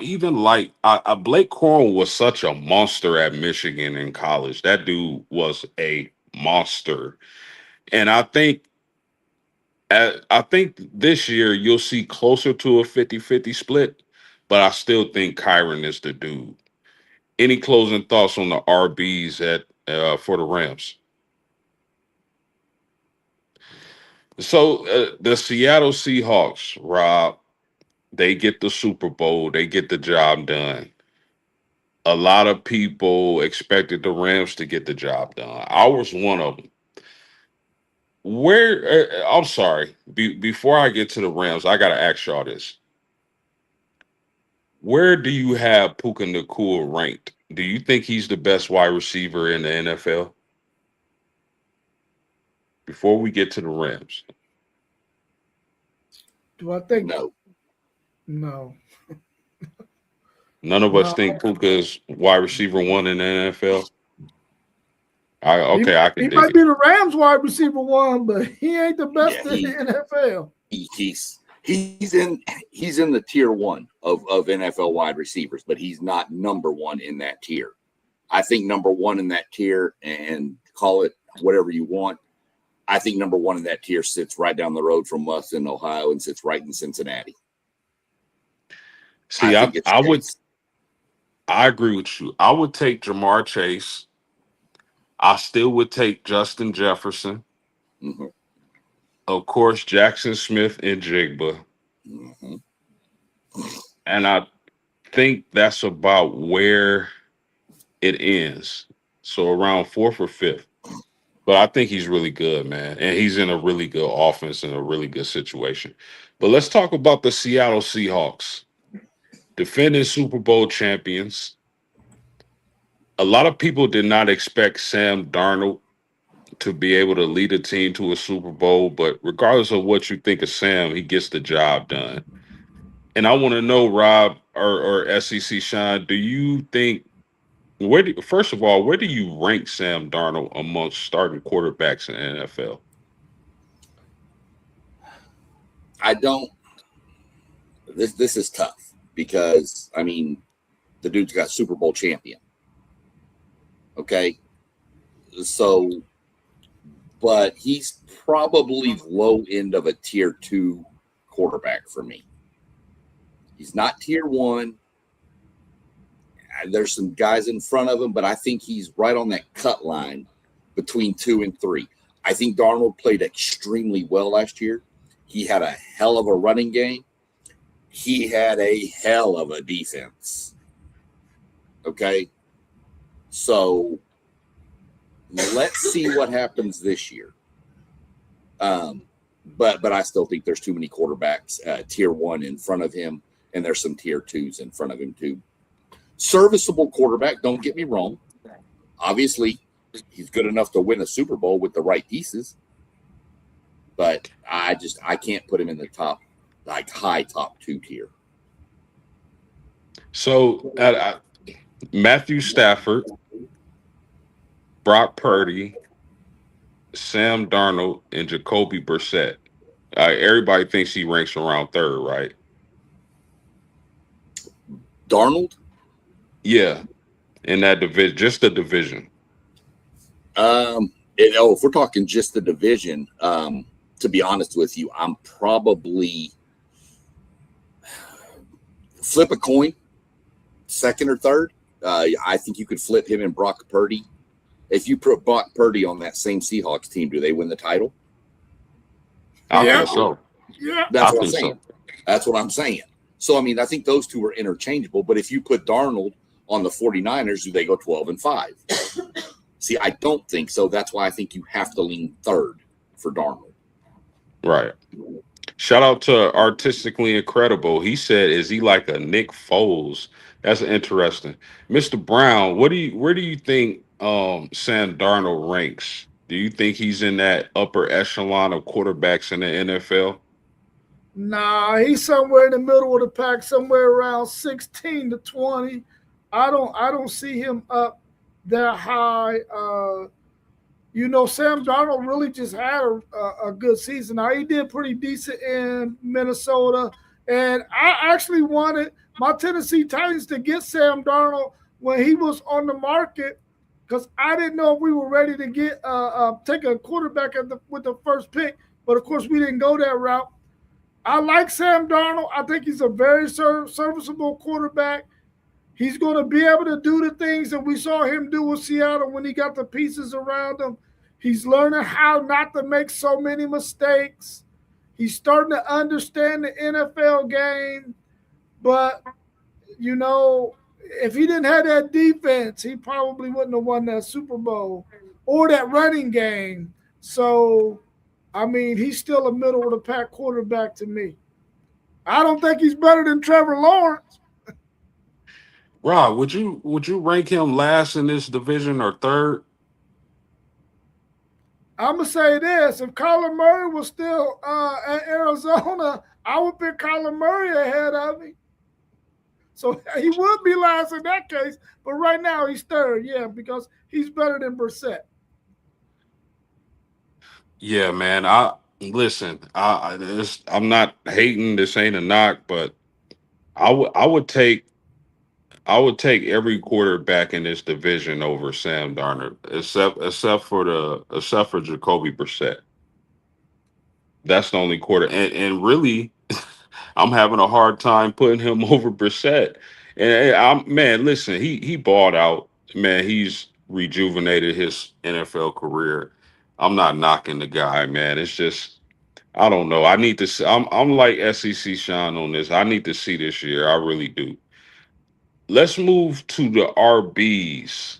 D: even like Blake Corum was such a monster at Michigan in college. That dude was a monster. And I think this year you'll see closer to a 50-50 split, but I still think Kyron is the dude. Any closing thoughts on the RBs for the Rams? So the Seattle Seahawks, Rob, they get the Super Bowl. They get the job done. A lot of people expected the Rams to get the job done. I was one of them. I'm sorry. Before I get to the Rams, I got to ask y'all this. Where do you have Puka Nacua ranked? Do you think he's the best wide receiver in the NFL? Before we get to the Rams.
B: Do I think
C: no?
B: No.
D: None of us think Puka's wide receiver one in the NFL. I can.
B: He might be the Rams wide receiver one, but he ain't the best in the NFL.
C: He's in the tier one of NFL wide receivers, but he's not number one in that tier. I think number one in that tier, and call it whatever you want, I think number one in that tier sits right down the road from us in Ohio and sits right in Cincinnati.
D: See, I agree with you. I would take Jamar Chase. I still would take Justin Jefferson.
C: Mm-hmm.
D: Of course, Jackson Smith and Jigba.
C: Mm-hmm.
D: And I think that's about where it ends. So around fourth or fifth. But I think he's really good, man. And he's in a really good offense in a really good situation. But let's talk about the Seattle Seahawks. Defending Super Bowl champions. A lot of people did not expect Sam Darnold to be able to lead a team to a Super Bowl, but regardless of what you think of Sam, he gets the job done. And I want to know, Rob or SEC Sean, do you think first of all, where do you rank Sam Darnold amongst starting quarterbacks in the NFL?
C: I don't. This is tough because, I mean, the dude's got Super Bowl champion. Okay. So, but he's probably low end of a tier 2 quarterback for me. He's not tier 1. There's some guys in front of him, but I think he's right on that cut line between 2 and 3. I think Darnold played extremely well last year. He had a hell of a running game. He had a hell of a defense. Okay. So let's see what happens this year. But I still think there's too many quarterbacks, tier 1 in front of him, and there's some tier 2s in front of him too. Serviceable quarterback, don't get me wrong. Obviously, he's good enough to win a Super Bowl with the right pieces. But I can't put him in the top, like high top 2 tier.
D: So Matthew Stafford, Brock Purdy, Sam Darnold, and Jacoby Brissett. Everybody thinks he ranks around 3rd, right?
C: Darnold?
D: Yeah, in that division, just the division.
C: If we're talking just the division, to be honest with you, I'm probably flip a coin, 2nd or 3rd. I think you could flip him and Brock Purdy. If you put Brock Purdy on that same Seahawks team, do they win the title?
D: I
B: Yeah.
D: think so.
B: Yeah.
C: That's
D: I
C: what I'm
D: think
C: saying. That's what I'm saying. So, I mean, I think those two are interchangeable. But if you put Darnold on the 49ers, do they go 12-5? See, I don't think so. That's why I think you have to lean third for Darnold.
D: Right. Shout out to Artistically Incredible. He said, "Is he like a Nick Foles?" That's interesting. Mr. Brown, where do you think Sam Darnold ranks? Do you think he's in that upper echelon of quarterbacks in the NFL?
B: Nah, he's somewhere in the middle of the pack, somewhere around 16 to 20. I don't see him up that high. Sam Darnold really just had a good season. Now, he did pretty decent in Minnesota, and I actually wanted my Tennessee Titans to get Sam Darnold when he was on the market because I didn't know if we were ready to get take a quarterback with the first pick, but of course we didn't go that route. I like Sam Darnold. I think he's a very serviceable quarterback. He's going to be able to do the things that we saw him do with Seattle when he got the pieces around him. He's learning how not to make so many mistakes. He's starting to understand the NFL game. But, if he didn't have that defense, he probably wouldn't have won that Super Bowl or that running game. So, I mean, he's still a middle of the pack quarterback to me. I don't think he's better than Trevor Lawrence.
D: Rob, would you rank him last in this division or third?
B: I'm going to say this. If Kyler Murray was still at Arizona, I would pick Kyler Murray ahead of him. So he would be last in that case. But right now he's third, because he's better than Brissett.
D: Yeah, man. I'm not hating. This ain't a knock, but I would take every quarterback in this division over Sam Darnold, except for Jacoby Brissett. That's the only quarter, and really, I'm having a hard time putting him over Brissett. And listen, he balled out. Man, he's rejuvenated his NFL career. I'm not knocking the guy, man. It's just I don't know. I need to see. I'm like SEC Sean on this. I need to see this year. I really do. Let's move to the RBs.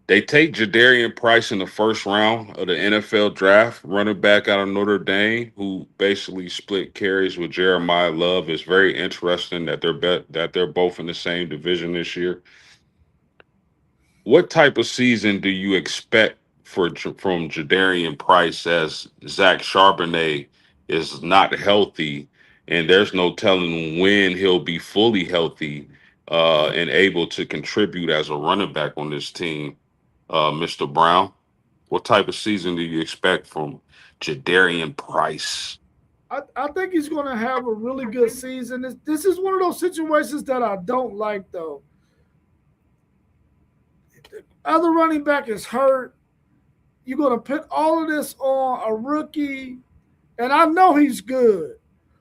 D: They take Jadarian Price in the first round of the NFL draft, running back out of Notre Dame, who basically split carries with Jeremiah Love. It's very interesting that they're both in the same division this year. What type of season do you expect from Jadarian Price as Zach Charbonnet is not healthy, and there's no telling when he'll be fully healthy and able to contribute as a running back on this team? Mr. Brown, what type of season do you expect from Jadarian Price?
B: I think he's going to have a really good season. This is one of those situations that I don't like, though. The other running back is hurt. You're going to put all of this on a rookie, and I know he's good.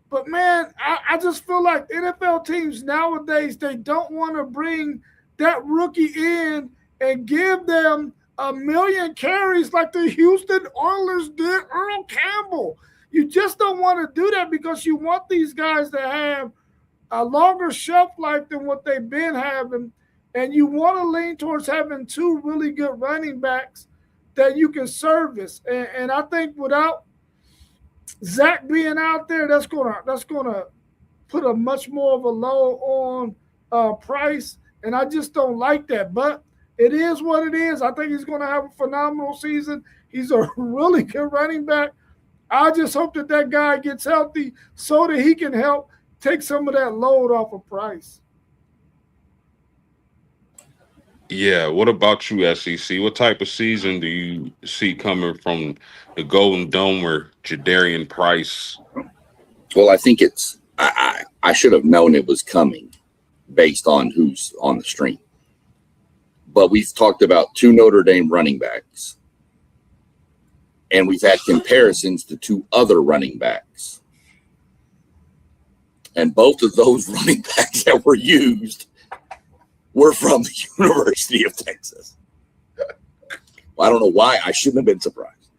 B: But, man, I just feel like NFL teams nowadays, they don't want to bring that rookie in and give them 1 million carries like the Houston Oilers did Earl Campbell. You just don't want to do that because you want these guys to have a longer shelf life than what they've been having, and you want to lean towards having two really good running backs that you can service. And I think without Zach being out there, that's gonna put a much more of a load on Price, and I just don't like that. But it is what it is. I think he's going to have a phenomenal season. He's a really good running back. I just hope that guy gets healthy so that he can help take some of that load off of Price.
D: Yeah, what about you, SEC? What type of season do you see coming from the Golden Domer, Jadarian Price?
C: Well, I think I should have known it was coming based on who's on the stream. But we've talked about two Notre Dame running backs. And we've had comparisons to two other running backs. And both of those running backs that were used We're from the University of Texas. I don't know why. I shouldn't have been surprised.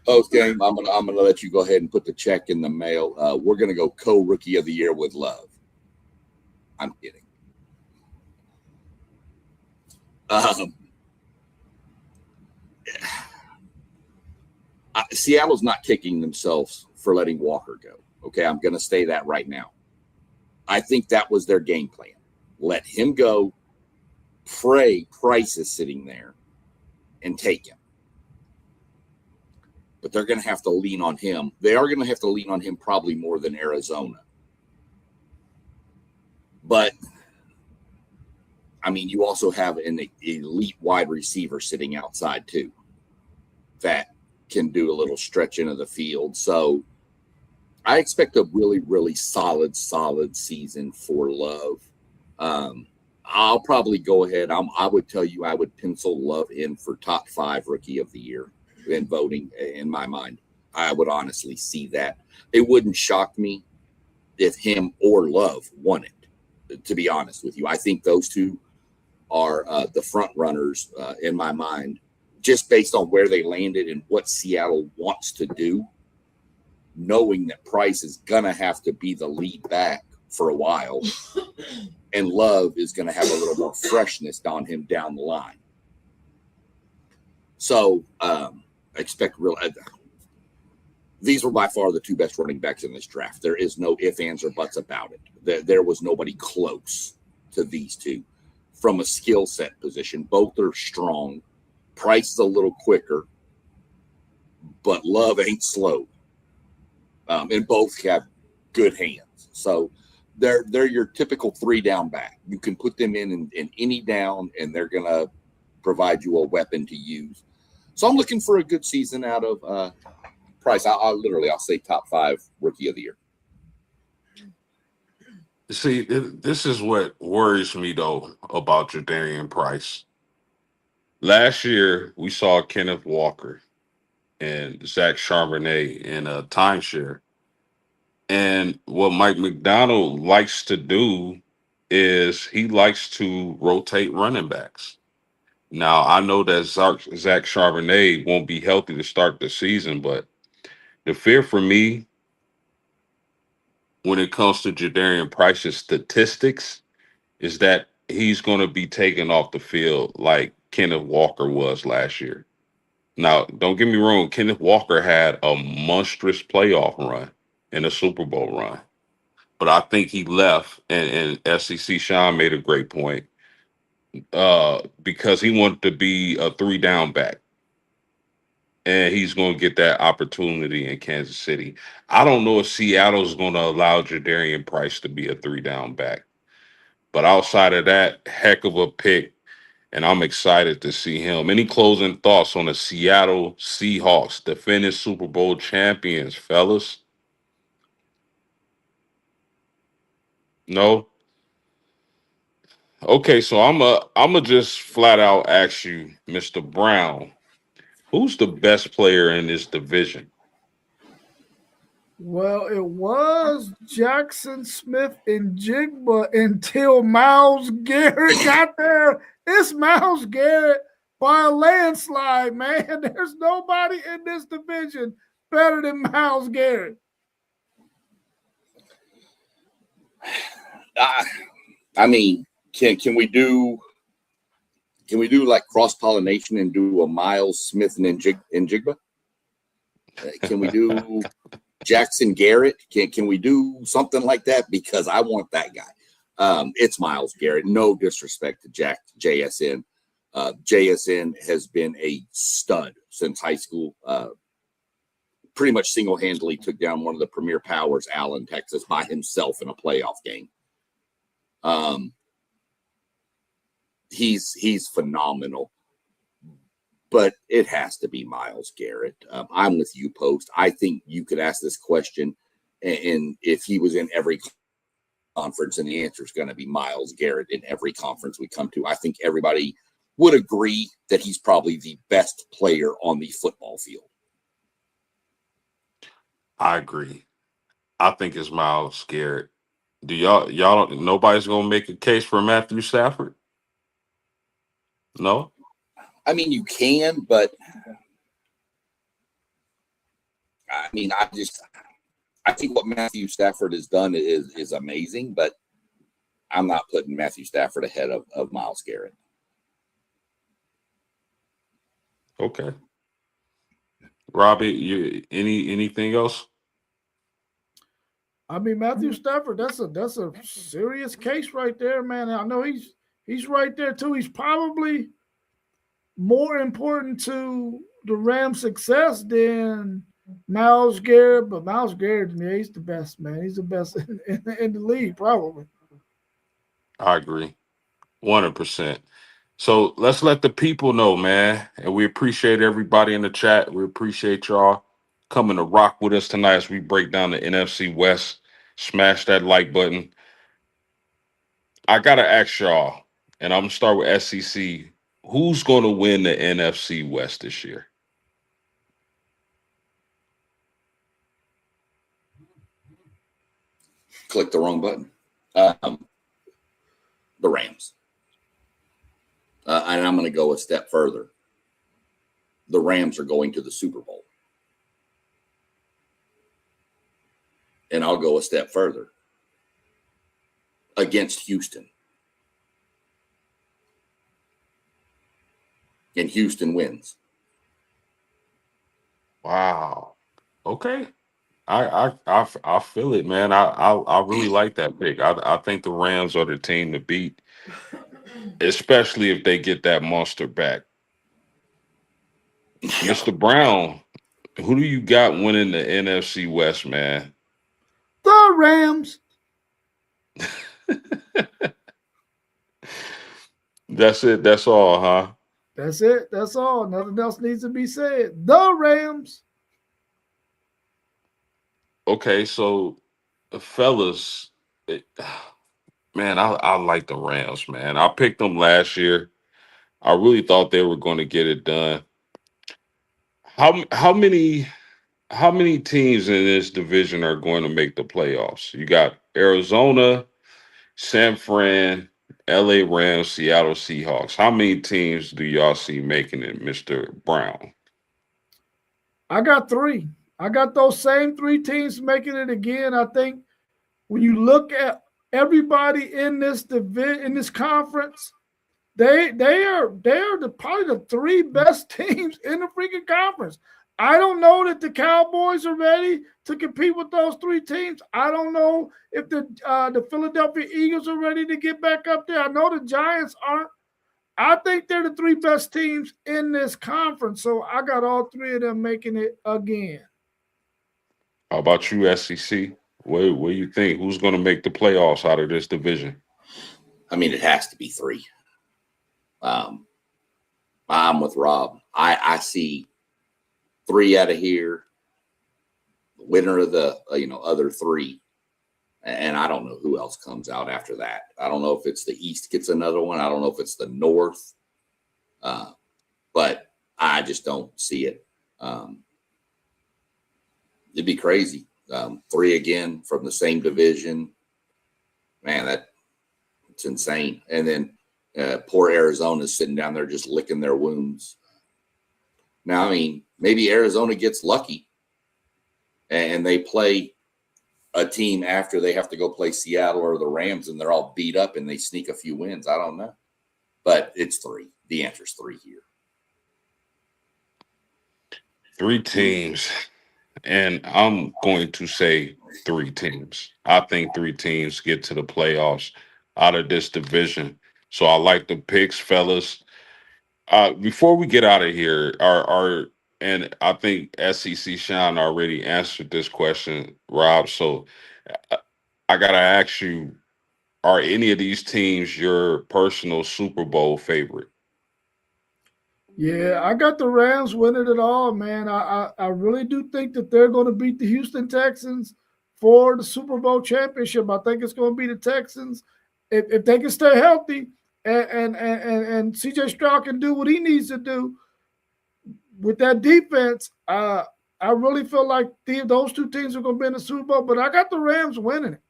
C: Postgame, I'm gonna let you go ahead and put the check in the mail. We're gonna go co-rookie of the year with Love. I'm kidding. Seattle's not kicking themselves for letting Walker go. Okay, I'm gonna say that right now. I think that was their game plan. Let him go. Pray Price is sitting there and take him. But they're going to have to lean on him. They are going to have to lean on him probably more than Arizona. But, I mean, you also have an elite wide receiver sitting outside too that can do a little stretch into the field. So I expect a really, really solid season for Love. I'll probably go ahead. I would tell you I would pencil Love in for top 5 rookie of the year in voting in my mind. I would honestly see that. It wouldn't shock me if him or Love won it, to be honest with you. I think those two are the front runners in my mind, just based on where they landed and what Seattle wants to do, knowing that Price is going to have to be the lead back for a while. And Love is going to have a little more freshness on him down the line. So expect these were by far the 2 best running backs in this draft. There is no ifs, ands, or buts about it. There was nobody close to these two from a skill set position. Both are strong. Price is a little quicker, but Love ain't slow. And both have good hands. So they're your typical 3-down back. You can put them in any down, and they're going to provide you a weapon to use. So I'm looking for a good season out of Price. I'll say top 5 rookie of the year.
D: See, this is what worries me, though, about Jadarian Price. Last year, we saw Kenneth Walker and Zach Charbonnet in a timeshare. And what Mike McDonald likes to do is he likes to rotate running backs. Now, I know that Zach Charbonnet won't be healthy to start the season, but the fear for me when it comes to Jadarian Price's statistics is that he's going to be taken off the field like Kenneth Walker was last year. Now, don't get me wrong, Kenneth Walker had a monstrous playoff run and a Super Bowl run. But I think he left, and SEC Sean made a great point, because he wanted to be a 3-down back. And he's going to get that opportunity in Kansas City. I don't know if Seattle's going to allow Jadarian Price to be a 3-down back. But outside of that, heck of a pick, and I'm excited to see him. Any closing thoughts on the Seattle Seahawks, defending Super Bowl champions, fellas? No? Okay, so I'm just flat out ask you, Mr. Brown, who's the best player in this division?
B: Well, it was Jackson Smith and Jigba until Myles Garrett got there. It's Myles Garrett by a landslide, man. There's nobody in this division better than Myles Garrett.
C: I mean, can we do like cross pollination and do a Miles Smith and Jigba? Can we do Jackson Garrett? Can we do something like that? Because I want that guy. It's Myles Garrett. No disrespect to JSN. JSN has been a stud since high school. Pretty much single-handedly took down one of the premier powers, Allen, Texas, by himself in a playoff game. He's phenomenal, but it has to be Myles Garrett. I'm with you, Post. I think you could ask this question, and if he was in every conference, and the answer is going to be Myles Garrett in every conference we come to. I think everybody would agree that he's probably the best player on the football field.
D: I agree. I think it's Myles Garrett. Do y'all nobody's gonna make a case for Matthew Stafford? No?
C: I mean, you can, but I mean, I think what Matthew Stafford has done is amazing, but I'm not putting Matthew Stafford ahead of Myles Garrett.
D: Okay. Robbie, anything else?
B: I mean, Matthew Stafford, that's a serious case right there, man. I know he's right there too. He's probably more important to the Rams' success than Myles Garrett, but Myles Garrett, man, he's the best, man. He's the best in the league, probably.
D: I agree. 100%. So let's let the people know, man. And we appreciate everybody in the chat. We appreciate y'all coming to rock with us tonight as we break down the NFC West. Smash that like button. I gotta ask y'all, and I'm gonna start with SEC. Who's gonna win the NFC West this year?
C: Click the wrong button. The Rams. And I'm going to go a step further. The Rams are going to the Super Bowl. And I'll go a step further. Against Houston. And Houston wins.
D: Wow. Okay. I feel it, man. I really like that pick. I think the Rams are the team to beat, especially if they get that monster back. Mr. Brown, who do you got winning the NFC West, man?
B: The Rams.
D: That's it. That's all, huh?
B: That's it. That's all. Nothing else needs to be said. The Rams.
D: Okay, so fellas, man, I like the Rams, man. I picked them last year. I really thought they were going to get it done. How many teams in this division are going to make the playoffs? You got Arizona, San Fran, LA Rams, Seattle Seahawks. How many teams do y'all see making it, Mr. Brown?
B: I got three. I got those same three teams making it again. I think when you look at everybody in this division, in this conference, they are probably the three best teams in the freaking conference. I don't know that the Cowboys are ready to compete with those three teams. I don't know if the Philadelphia Eagles are ready to get back up there. I know the Giants aren't. I think they're the three best teams in this conference. So I got all three of them making it again.
D: How about you, SEC? What do you think? Who's going to make the playoffs out of this division?
C: I mean, it has to be three. I'm with Rob. I see three out of here. The winner of the other three, and I don't know who else comes out after that. I don't know if it's the East gets another one. I don't know if it's the North, but I just don't see it. It'd be crazy. Three again from the same division. Man, it's insane. And then poor Arizona's sitting down there just licking their wounds. Now, I mean, maybe Arizona gets lucky and they play a team after they have to go play Seattle or the Rams and they're all beat up and they sneak a few wins. I don't know. But it's three. The answer's three here.
D: Three teams. And I'm going to say three teams. I think three teams get to the playoffs out of this division. So I like the picks, fellas. Before we get out of here, and I think SEC Sean already answered this question, Rob. So I gotta ask you: are any of these teams your personal Super Bowl favorite?
B: Yeah, I got the Rams winning it all, man. I really do think that they're going to beat the Houston Texans for the Super Bowl championship. I think it's going to be the Texans if they can stay healthy and CJ Stroud can do what he needs to do with that defense. I really feel like those two teams are going to be in the Super Bowl, but I got the Rams winning it.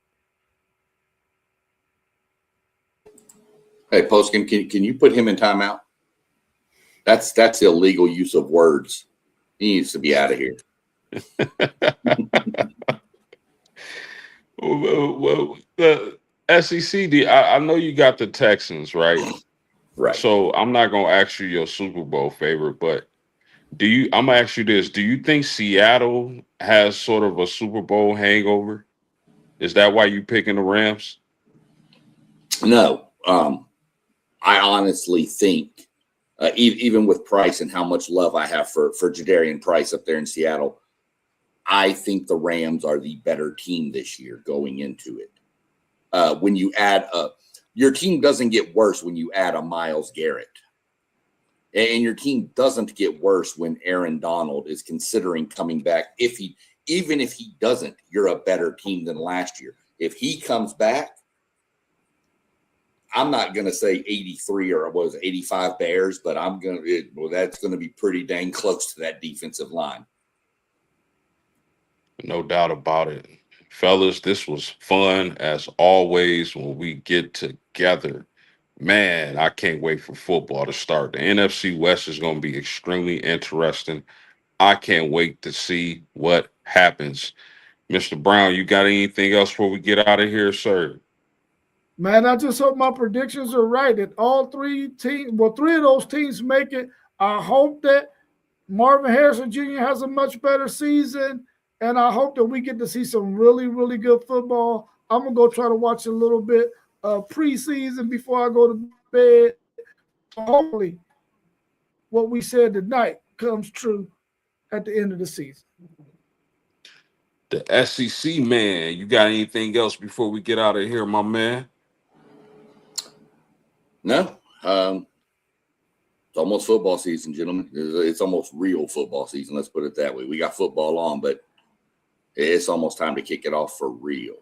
C: Hey, Postgame, can you put him in timeout? That's illegal use of words. He needs to be out of here.
D: Well, the SEC, I know you got the Texans, right?
C: Right.
D: So I'm not gonna ask you your Super Bowl favorite, but I'm gonna ask you this: do you think Seattle has sort of a Super Bowl hangover? Is that why you picking the Rams?
C: No, I honestly think, even with Price and how much love I have for Jadarian Price up there in Seattle, I think the Rams are the better team this year going into it. When you add your team doesn't get worse when you add a Myles Garrett. And your team doesn't get worse when Aaron Donald is considering coming back. Even if he doesn't, you're a better team than last year. If he comes back, I'm not going to say 83 or was 85 Bears, but that's going to be pretty dang close to that defensive line.
D: No doubt about it. Fellas, this was fun as always when we get together. Man, I can't wait for football to start. The NFC West is going to be extremely interesting. I can't wait to see what happens. Mr. Brown, you got anything else before we get out of here, sir?
B: Man, I just hope my predictions are right. That all three of those teams make it. I hope that Marvin Harrison Jr. has a much better season, and I hope that we get to see some really, really good football. I'm going to go try to watch a little bit of preseason before I go to bed. Hopefully, what we said tonight comes true at the end of the season.
D: The SEC, man, you got anything else before we get out of here, my man?
C: No. It's almost football season, gentlemen. It's almost real football season. Let's put it that way. We got football on, but it's almost time to kick it off for real.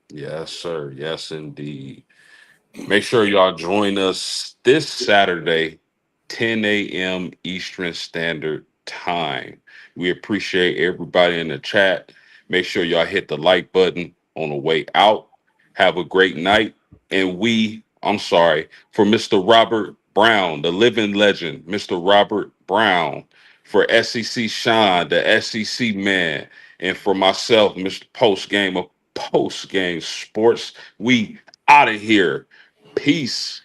D: Yes, sir. Yes, indeed. Make sure y'all join us this Saturday, 10 a.m. Eastern Standard Time. We appreciate everybody in the chat. Make sure y'all hit the like button on the way out. Have a great night. And for Mr. Robert Brown, the living legend, Mr. Robert Brown, for SEC Sean, the SEC man, and for myself, Mr. Postgame of Postgame Sports, we out of here. Peace.